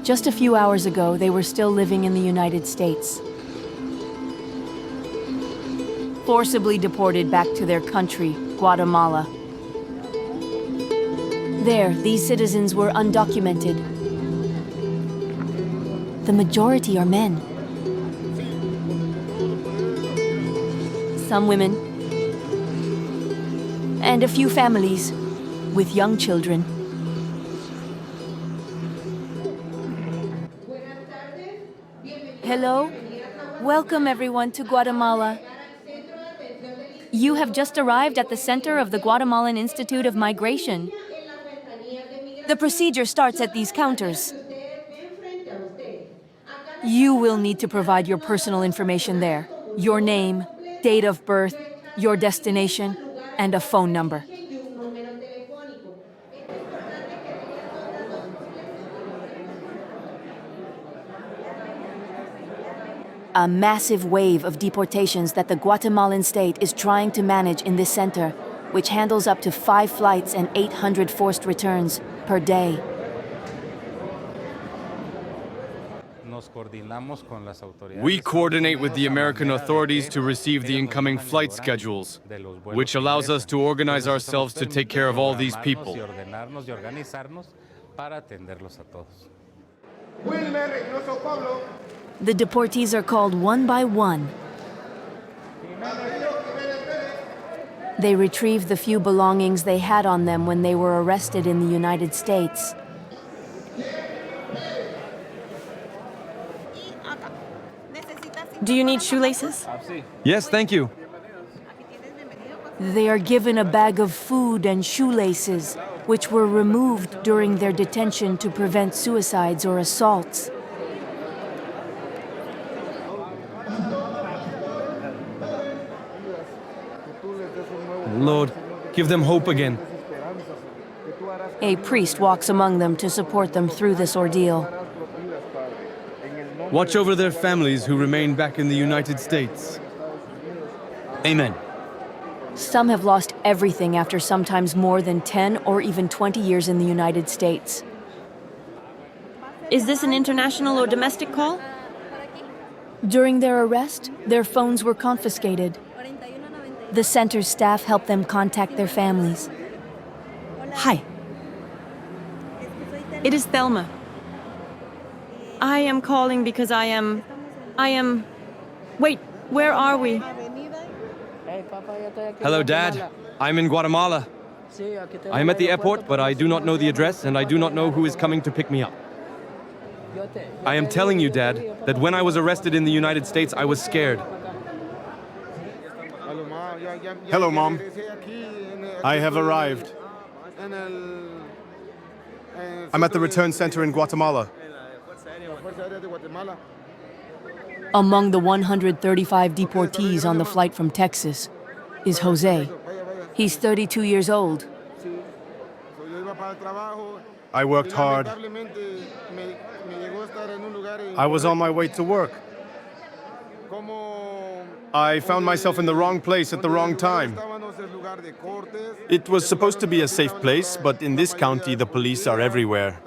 Just a few hours ago, they were still living in the United States. Forcibly deported back to their country, Guatemala. There, these citizens were undocumented. The majority are men. Some women. And a few families with young children. Hello. Welcome everyone to Guatemala. You have just arrived at the center of the Guatemalan Institute of Migration. The procedure starts at these counters. You will need to provide your personal information there. Your name, date of birth, your destination, and a phone number. A massive wave of deportations that the Guatemalan state is trying to manage in this center, which handles up to 5 flights and 800 forced returns per day. We coordinate with the American authorities to receive the incoming flight schedules, which allows us to organize ourselves to take care of all these people. The deportees are called one by one. They retrieve the few belongings they had on them when they were arrested in the United States. Do you need shoelaces? Yes, thank you. They are given a bag of food and shoelaces, which were removed during their detention to prevent suicides or assaults. Lord, give them hope again. A priest walks among them to support them through this ordeal. Watch over their families who remain back in the United States. Amen. Some have lost everything after sometimes more than 10 or even 20 years in the United States. Is this an international or domestic call? During their arrest, their phones were confiscated. The center's staff helped them contact their families. Hi. It is Thelma. I am calling because I am... Wait, where are we? Hello, Dad. I'm in Guatemala. I am at the airport, but I do not know the address, and I do not know who is coming to pick me up. I am telling you, Dad, that when I was arrested in the United States, I was scared. Hello, Mom. I have arrived. I'm at the return center in Guatemala. Among the 135 deportees on the flight from Texas is Jose. He's 32 years old. I worked hard. I was on my way to work. I found myself in the wrong place at the wrong time. It was supposed to be a safe place, but in this county, the police are everywhere.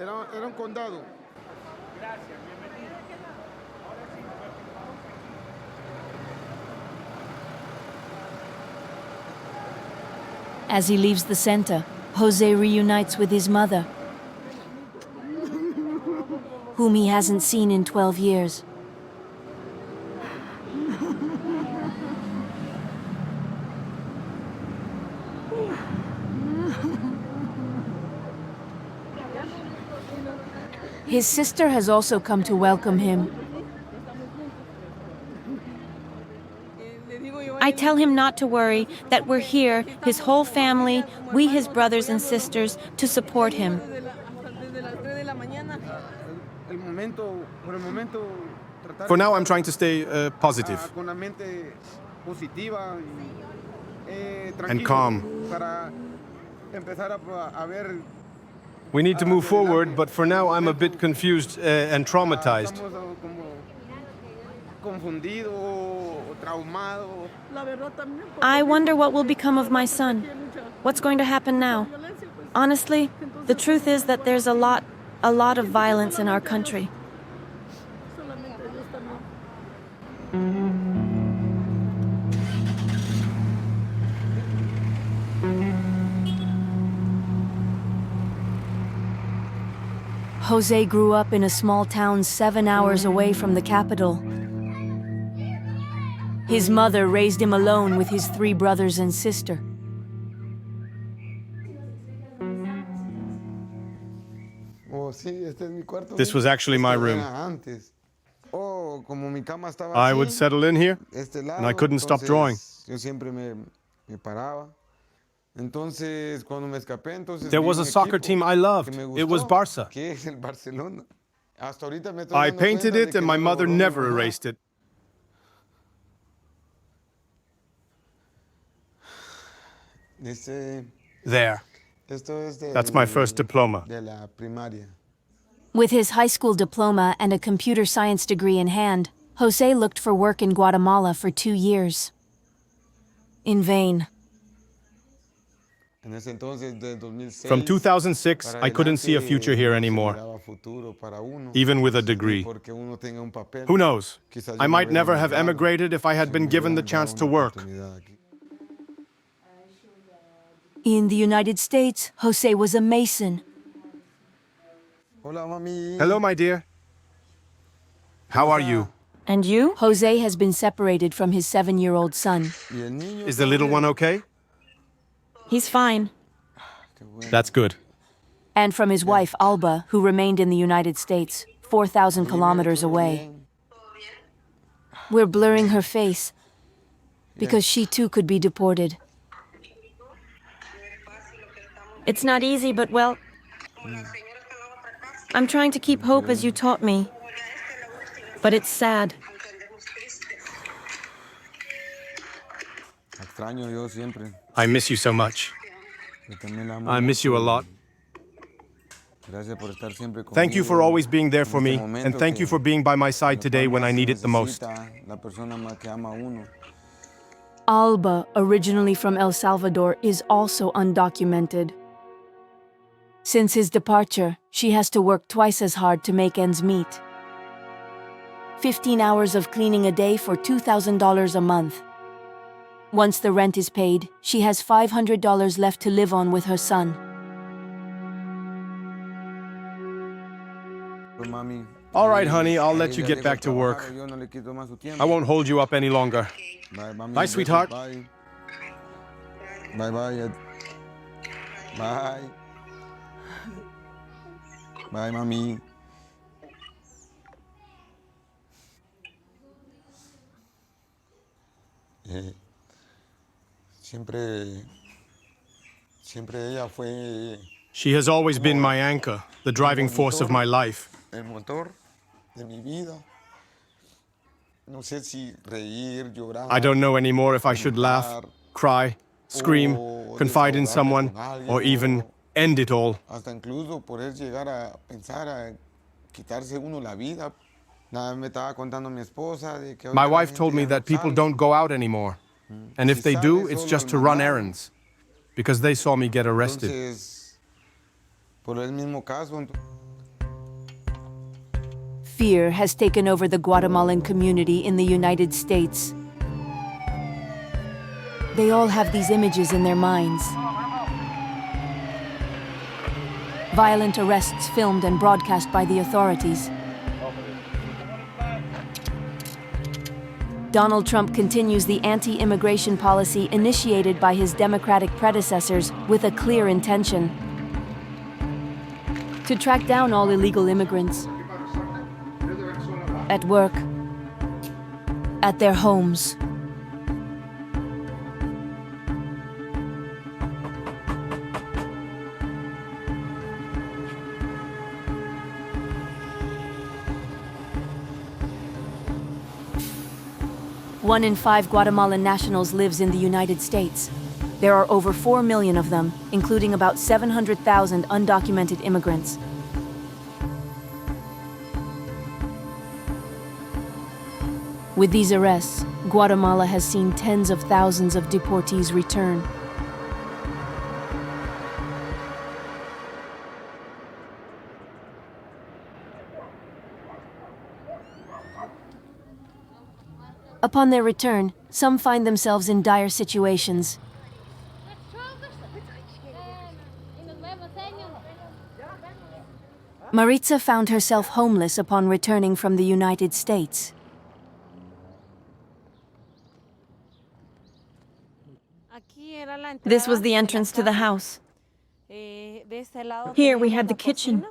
As he leaves the center, Jose reunites with his mother, whom he hasn't seen in 12 years. His sister has also come to welcome him. I tell him not to worry, that we're here, his whole family, we his brothers and sisters, to support him. For now, I'm trying to stay positive and calm. We need to move forward, but for now I'm a bit confused and traumatized. I wonder what will become of my son. What's going to happen now? Honestly, the truth is that there's a lot a lot of violence in our country. Jose grew up in a small town 7 hours away from the capital. His mother raised him alone with his 3 brothers and sister. This was actually my room. I would settle in here, and I couldn't stop drawing. There was a soccer team I loved. It was Barca. I painted it, and my mother never erased it. There. That's my first diploma. With his high school diploma and a computer science degree in hand, Jose looked for work in Guatemala for 2 years. In vain. From 2006, I couldn't see a future here anymore, even with a degree. Who knows? I might never have emigrated if I had been given the chance to work. In the United States, Jose was a mason. Hello, my dear. How are you? And you? Jose has been separated from his 7-year-old son. Is the little one okay? He's fine. That's good. And from his wife, Alba, who remained in the United States, 4,000 kilometers away. We're blurring her face, because she too could be deported. It's not easy, but well, I'm trying to keep hope as you taught me. But it's sad. I miss you so much. I miss you a lot. Thank you for always being there for me, and thank you for being by my side today when I need it the most. Alba, originally from El Salvador, is also undocumented. Since his departure, she has to work twice as hard to make ends meet. 15 hours of cleaning a day for $2,000 a month. Once the rent is paid, she has $500 left to live on with her son. All right, honey, I'll let you get back to work. I won't hold you up any longer. Bye, sweetheart. Bye. Bye. Bye. Bye, mami. Siempre ella fue She has always been my anchor, the driving force of my life. el motor de mi vida. No sé si reír, llorar. I don't know anymore if I should laugh, cry, scream, confide in someone, or even end it all. Hasta incluso poder llegar a pensar a quitarse uno la vida. Nada me estaba contando mi esposa de que My wife told me that people don't go out anymore. And if they do, it's just to run errands. Because they saw me get arrested. Entonces, por el mismo caso. Fear has taken over the Guatemalan community in the United States. They all have these images in their minds. Violent arrests filmed and broadcast by the authorities. Donald Trump continues the anti-immigration policy initiated by his Democratic predecessors with a clear intention: to track down all illegal immigrants. At work, at their homes. One in 5 Guatemalan nationals lives in the United States. There are over 4 million of them, including about 700,000 undocumented immigrants. With these arrests, Guatemala has seen tens of thousands of deportees return. Upon their return, some find themselves in dire situations. Maritza found herself homeless upon returning from the United States. This was the entrance to the house. Here we had the kitchen.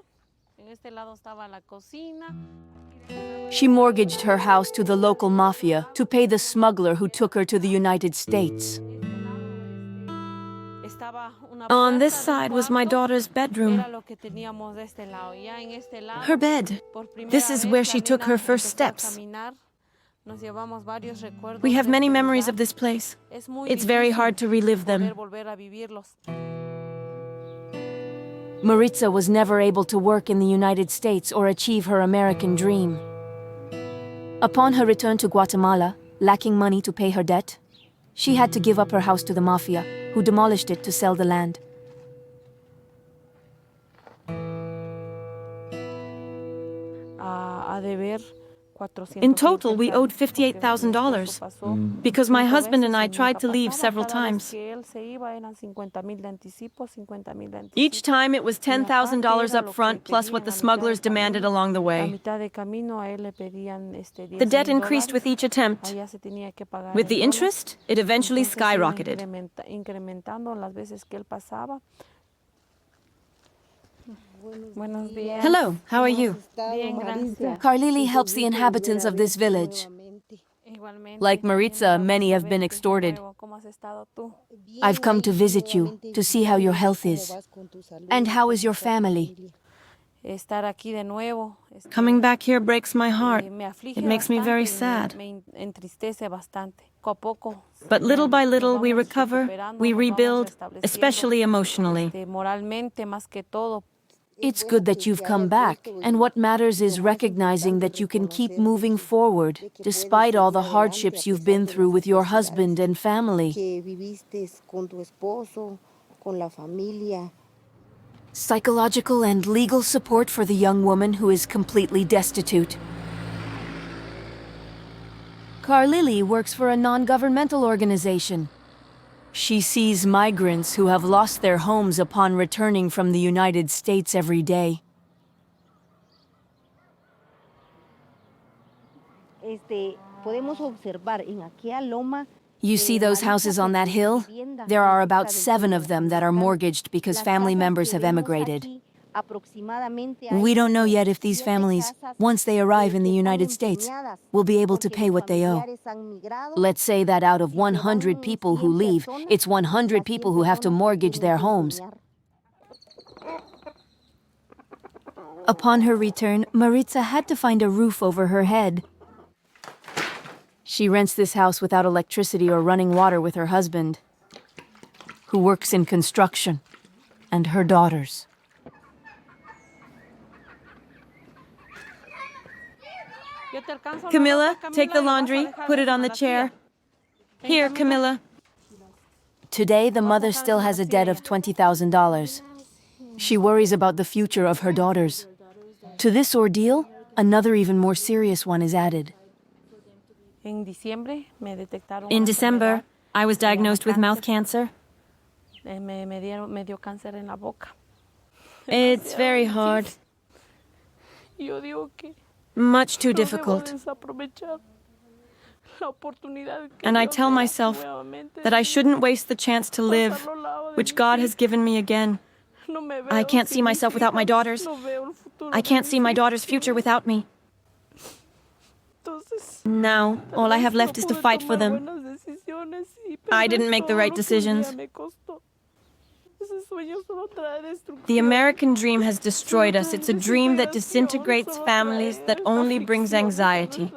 She mortgaged her house to the local mafia to pay the smuggler who took her to the United States. On this side was my daughter's bedroom. Her bed. This is where she took her first steps. We have many memories of this place. It's very hard to relive them. Maritza was never able to work in the United States or achieve her American dream. Upon her return to Guatemala, lacking money to pay her debt, she had to give up her house to the mafia, who demolished it to sell the land. In total, we owed $58,000 because my husband and I tried to leave several times. Each time it was $10,000 up front plus what the smugglers demanded along the way. The debt increased with each attempt. With the interest, it eventually skyrocketed. Hello, how are you? Carlili helps the inhabitants of this village. Like Maritza, many have been extorted. I've come to visit you, to see how your health is. And how is your family? Coming back here breaks my heart. It makes me very sad. But little by little we recover, we rebuild, especially emotionally. It's good that you've come back, and what matters is recognizing that you can keep moving forward, despite all the hardships you've been through with your husband and family. Psychological and legal support for the young woman who is completely destitute. Carlili works for a non-governmental organization. She sees migrants who have lost their homes upon returning from the United States every day. You see those houses on that hill? There are about 7 of them that are mortgaged because family members have emigrated. We don't know yet if these families, once they arrive in the United States, will be able to pay what they owe. Let's say that out of 100 people who leave, it's 100 people who have to mortgage their homes. Upon her return, Maritza had to find a roof over her head. She rents this house without electricity or running water with her husband, who works in construction, and her daughters. Camilla, take the laundry, put it on the chair. Here, Camilla. Today, the mother still has a debt of $20,000. She worries about the future of her daughters. To this ordeal, another even more serious one is added. In December, I was diagnosed with mouth cancer. It's very hard. Much too difficult. And I tell myself that I shouldn't waste the chance to live, which God has given me again. I can't see myself without my daughters. I can't see my daughter's future without me. Now, all I have left is to fight for them. I didn't make the right decisions. The American dream has destroyed us. It's a dream that disintegrates families, that only brings anxiety.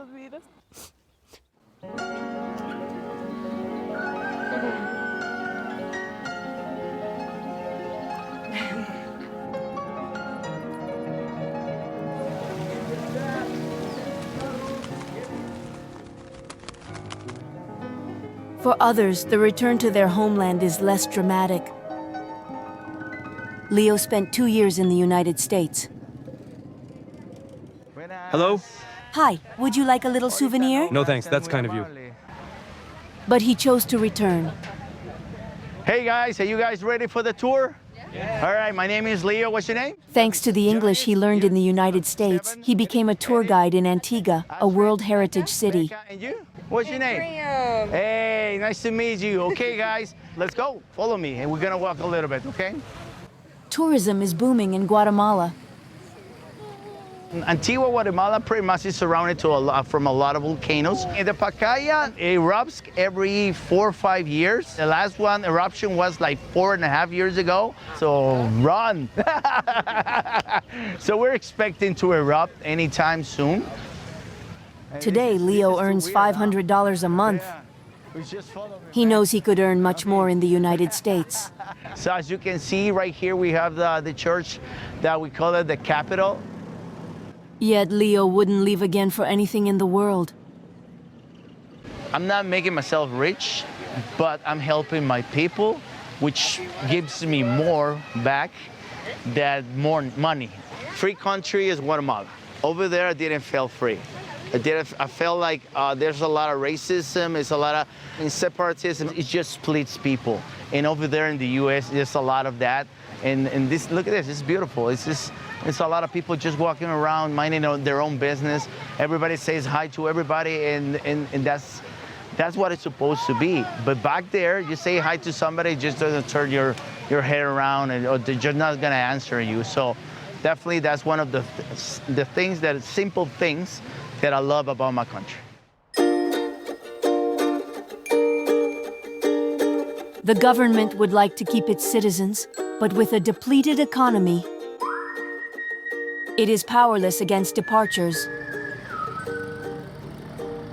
For others, the return to their homeland is less dramatic. Leo spent 2 years in the United States. Hello? Hi, would you like a little souvenir? No thanks, that's kind of you. But he chose to return. Hey guys, are you guys ready for the tour? Yeah. All right, my name is Leo. What's your name? Thanks to the English he learned in the United States, he became a tour guide in Antigua, a World Heritage city. And you? What's your name? Hey, nice to meet you. Okay, guys, let's go. Follow me, and we're gonna walk a little bit, okay? Tourism is booming in Guatemala. Antigua, Guatemala pretty much is surrounded from a lot of volcanoes. The Pacaya erupts every 4 or 5 years. The last one eruption was like 4.5 years ago. So run. So we're expecting to erupt anytime soon. Today, Leo earns $500 a month. He knows he could earn much more in the United States. So as you can see right here, we have the church that we call it the Capitol. Yet Leo wouldn't leave again for anything in the world. I'm not making myself rich, but I'm helping my people, which gives me more back than more money. Free country is Guatemala. Over there, I didn't feel free. I felt like there's a lot of racism, it's a lot of separatism. It just splits people. And over there in the U.S., there's a lot of that. And this, look at this, it's beautiful. It's a lot of people just walking around, minding their own business. Everybody says hi to everybody, and that's what it's supposed to be. But back there, you say hi to somebody, just doesn't turn your head around, or they're just not gonna answer you. So definitely that's one of the things, that simple things that I love about my country. The government would like to keep its citizens, but with a depleted economy, it is powerless against departures.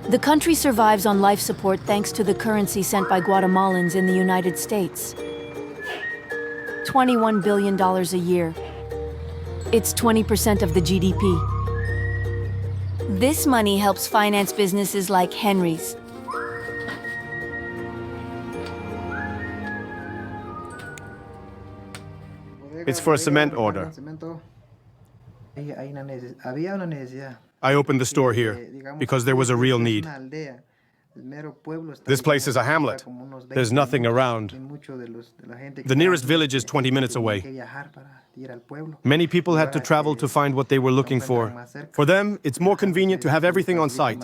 The country survives on life support thanks to the currency sent by Guatemalans in the United States. $21 billion a year. It's 20% of the GDP. This money helps finance businesses like Henry's. It's for a cement order. I opened the store here because there was a real need. This place is a hamlet. There's nothing around. The nearest village is 20 minutes away. Many people had to travel to find what they were looking for. For them, it's more convenient to have everything on site.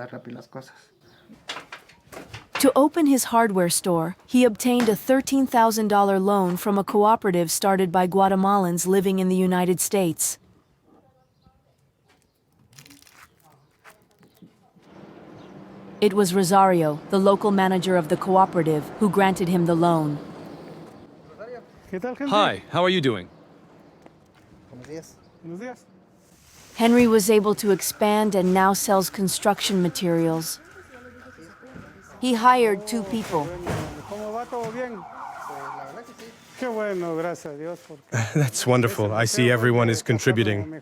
To open his hardware store, he obtained a $13,000 loan from a cooperative started by Guatemalans living in the United States. It was Rosario, the local manager of the cooperative, who granted him the loan. Hi, how are you doing? Henry was able to expand and now sells construction materials. He hired 2 people. That's wonderful. I see everyone is contributing.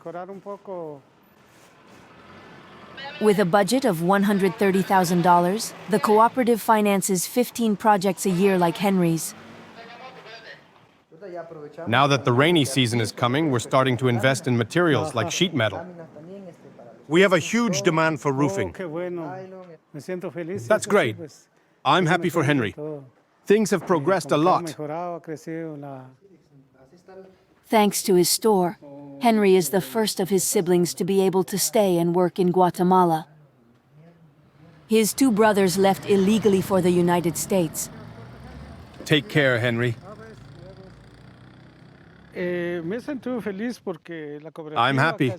With a budget of $130,000, the cooperative finances 15 projects a year like Henry's. Now that the rainy season is coming, we're starting to invest in materials like sheet metal. We have a huge demand for roofing. That's great. I'm happy for Henry. Things have progressed a lot. Thanks to his store, Henry is the first of his siblings to be able to stay and work in Guatemala. His 2 brothers left illegally for the United States. Take care, Henry. I'm happy.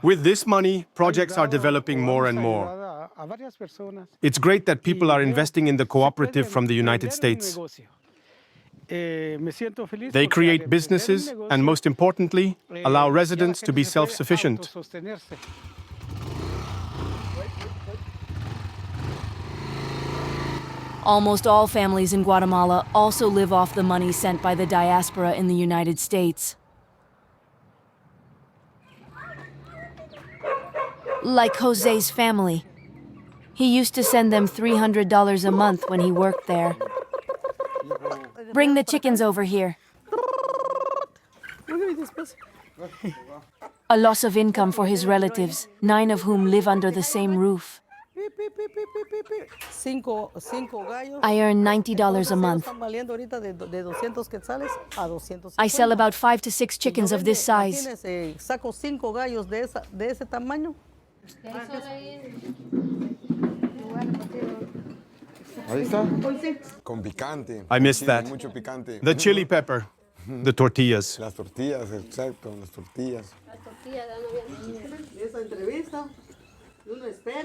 With this money, projects are developing more and more. It's great that people are investing in the cooperative from the United States. They create businesses and, most importantly, allow residents to be self-sufficient. Almost all families in Guatemala also live off the money sent by the diaspora in the United States. Like Jose's family. He used to send them $300 a month when he worked there. Bring the chickens over here. A loss of income for his relatives, 9 of whom live under the same roof. I earn $90 a month. I sell about 5 to 6 chickens of this size. Ahí está. Con picante. I missed Sí, that. mucho picante. The chili pepper, the tortillas. Las tortillas, exacto, las tortillas.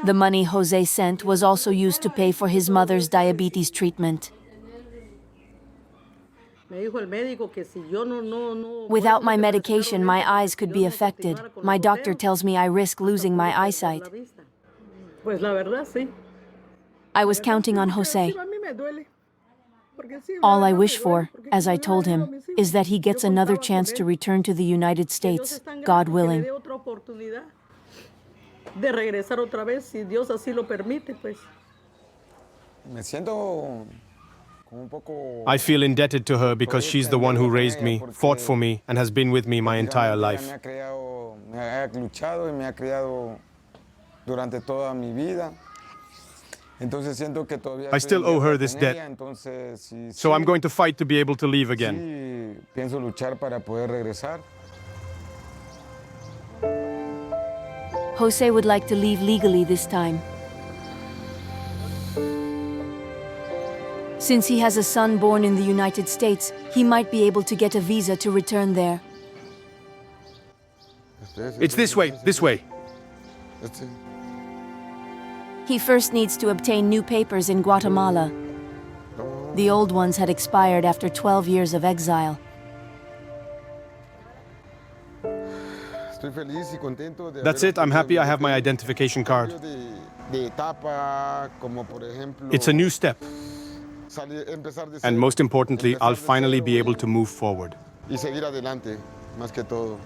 The money Jose sent was also used to pay for his mother's diabetes treatment. Without my medication, my eyes could be affected. My doctor tells me I risk losing my eyesight. I was counting on Jose. All I wish for, as I told him, is that he gets another chance to return to the United States, God willing. Me siento como un poco. I feel indebted to her because she's the one who raised me, fought for me, and has been with me my entire life. Me ha criado, me ha luchado y me ha criado durante toda mi vida. Entonces siento que todavía I still owe her this debt. Entonces, sí, So I'm going to fight to be able to leave again. sí, pienso luchar para poder regresar. Jose would like to leave legally this time. Since he has a son born in the United States, he might be able to get a visa to return there. It's this way, this way. Este. He first needs to obtain new papers in Guatemala. The old ones had expired after 12 years of exile. Estoy feliz y contento de That's haber it, I'm obtenido happy I have my mi identification card. de etapa, como por ejemplo, It's a new step, empezar de and cero, most importantly, empezar I'll de finally cero be able to move forward. y seguir adelante, más que todo.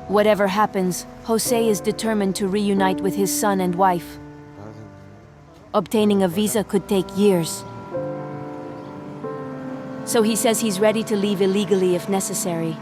Whatever happens, Jose is determined to reunite with his son and wife. Obtaining a visa could take years. So he says he's ready to leave illegally if necessary.